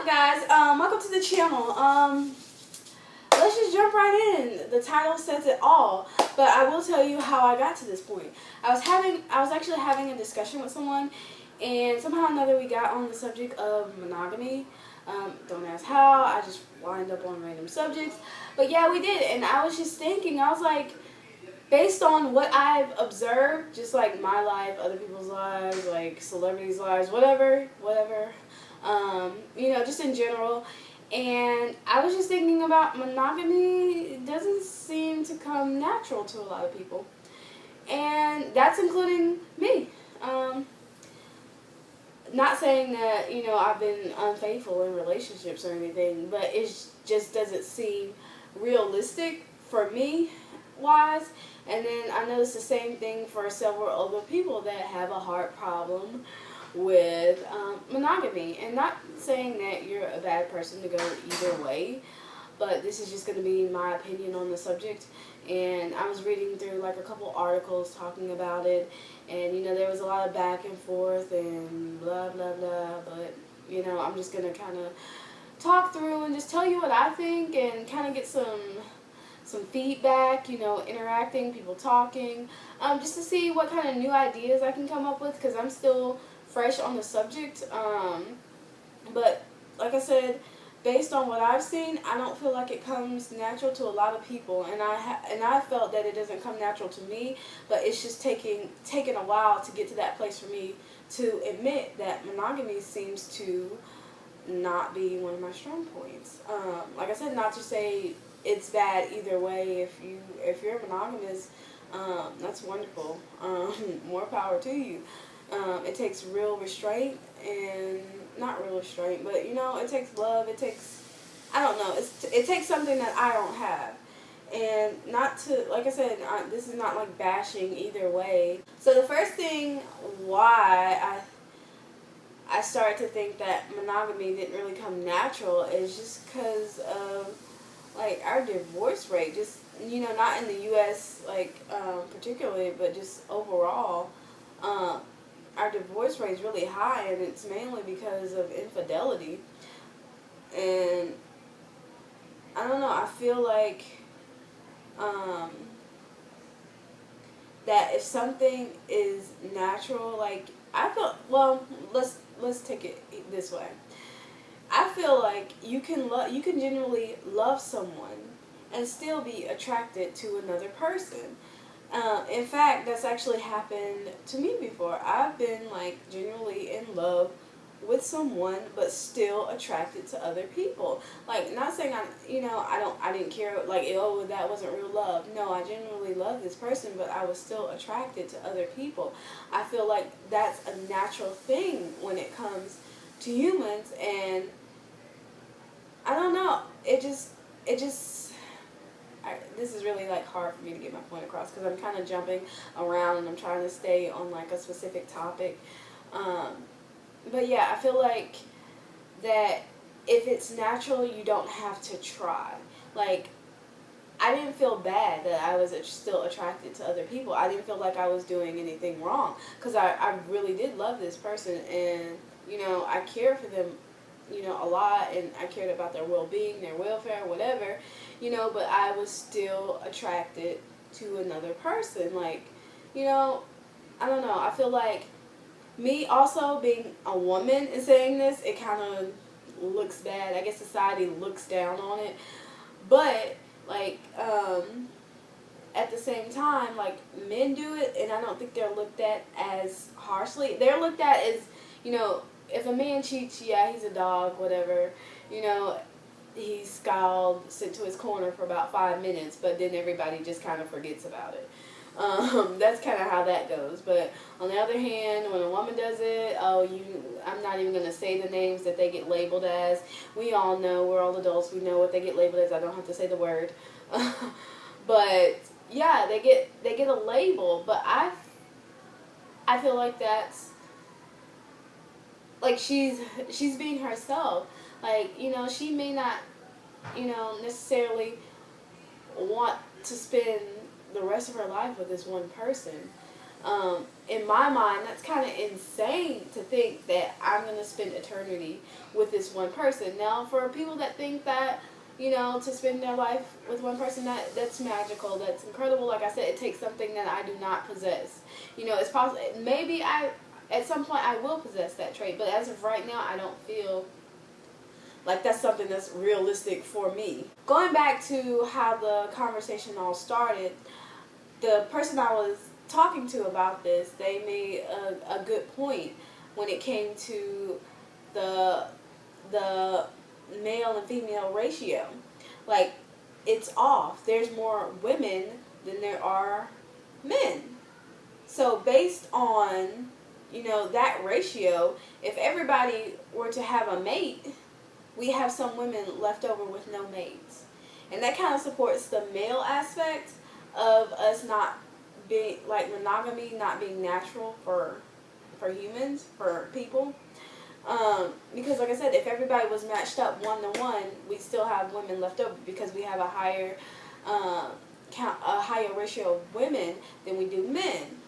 guys? Welcome to the channel. Let's just jump right in. The title says it all, but I will tell you how I got to this point. I was actually having a discussion with someone, and somehow or another we got on the subject of monogamy. Don't ask how, I just wind up on random subjects. But yeah, we did, and I was just thinking, I was like, based on what I've observed, just like my life, other people's lives, like celebrities' lives, whatever, just in general. And I was just thinking about monogamy doesn't seem to come natural to a lot of people. And that's including me. Not saying that, I've been unfaithful in relationships or anything, but it just doesn't seem realistic for me wise. And then I noticed the same thing for several other people that have a heart problem with monogamy. And not saying that you're a bad person to go either way, but this is just going to be my opinion on the subject. And I was reading through like a couple articles talking about it, and there was a lot of back and forth and blah blah blah, but I'm just going to kind of talk through and just tell you what I think and kind of get some feedback, interacting, people talking, just to see what kind of new ideas I can come up with, because I'm still fresh on the subject. But like I said, based on what I've seen, I don't feel like it comes natural to a lot of people, and I felt that it doesn't come natural to me, but it's just taking a while to get to that place for me to admit that monogamy seems to not be one of my strong points. Like I said, not to say it's bad either way. If you're monogamous, that's wonderful. More power to you. It takes real restraint, and not real restraint, but it takes love. It takes, I don't know, it takes something that I don't have. And not to, like I said, this is not like bashing either way. So the first thing why I started to think that monogamy didn't really come natural is just because of like our divorce rate. Just not in the U.S. particularly, but just overall. Our divorce rate is really high, and it's mainly because of infidelity. And I don't know, I feel like that if something is natural, like I feel, well, let's take it this way. I feel like you can genuinely love someone and still be attracted to another person. In fact, that's actually happened to me before. I've been genuinely in love with someone, but still attracted to other people. Like, not saying I didn't care, that wasn't real love. No, I genuinely love this person, but I was still attracted to other people. I feel like that's a natural thing when it comes to humans, and I don't know. This is really hard for me to get my point across, because I'm kind of jumping around and I'm trying to stay on a specific topic. But yeah, I feel like that if it's natural, you don't have to try. Like, I didn't feel bad that I was still attracted to other people. I didn't feel like I was doing anything wrong, because I really did love this person, and I cared for them a lot, and I cared about their well-being, their welfare, whatever, but I was still attracted to another person. I don't know, I feel like me also being a woman and saying this, it kind of looks bad. I guess society looks down on it, but at the same time, men do it, and I don't think they're looked at as harshly. They're looked at as, if a man cheats, yeah, he's a dog, whatever, he's scowled, sent to his corner for about 5 minutes, but then everybody just kind of forgets about it. That's kind of how that goes. But on the other hand, when a woman does it, I'm not even going to say the names that they get labeled as. We all know, we're all adults, we know what they get labeled as. I don't have to say the word. But yeah, they get a label, but I feel like that's she's being herself. She may not, necessarily want to spend the rest of her life with this one person. in my mind, that's kind of insane to think that I'm going to spend eternity with this one person. Now, for people that think that, you know, to spend their life with one person, that's magical, that's incredible. Like I said, it takes something that I do not possess. You know, it's possible, maybe at some point I will possess that trait, but as of right now, I don't feel like that's something that's realistic for me. Going back to how the conversation all started, the person I was talking to about this, they made a good point when it came to the male and female ratio. Like, it's off. There's more women than there are men. So based on, you know, that ratio, if everybody were to have a mate, we have some women left over with no mates. And that kind of supports the male aspect of us not being, like, monogamy not being natural for humans, for people. Because like I said, if everybody was matched up 1-to-1, we'd still have women left over because we have a higher ratio of women than we do men.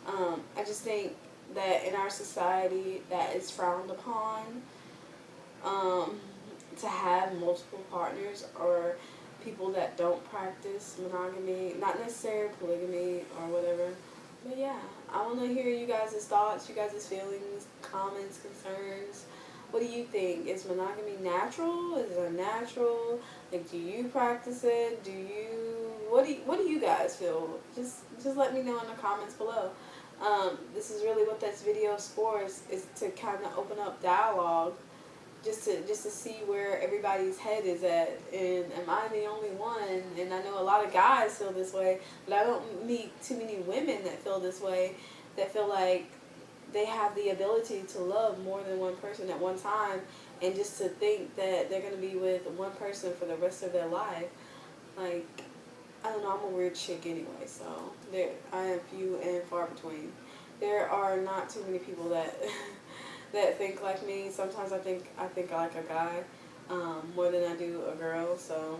I just think that in our society that is frowned upon, to have multiple partners, or people that don't practice monogamy, not necessarily polygamy or whatever. But yeah, I want to hear you guys' thoughts, you guys' feelings, comments, concerns. What do you think? Is monogamy natural? Is it unnatural? Like, do you practice it? What do you guys feel? Just let me know in the comments below. This is really what this video is for, is to kind of open up dialogue, just to see where everybody's head is at. And am I the only one? And I know a lot of guys feel this way, but I don't meet too many women that feel this way, that feel like they have the ability to love more than one person at one time, and just to think that they're going to be with one person for the rest of their life. Like, I don't know, I'm a weird chick anyway, so I am few and far between. There are not too many people that that think like me. Sometimes I think like a guy more than I do a girl, so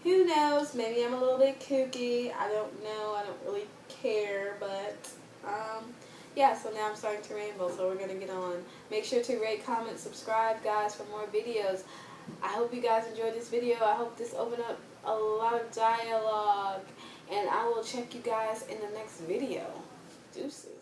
who knows? Maybe I'm a little bit kooky. I don't know. I don't really care, but yeah, so now I'm starting to ramble, so we're going to get on. Make sure to rate, comment, subscribe, guys, for more videos. I hope you guys enjoyed this video. I hope this opened up a lot of dialogue, and I will check you guys in the next video. Deuces.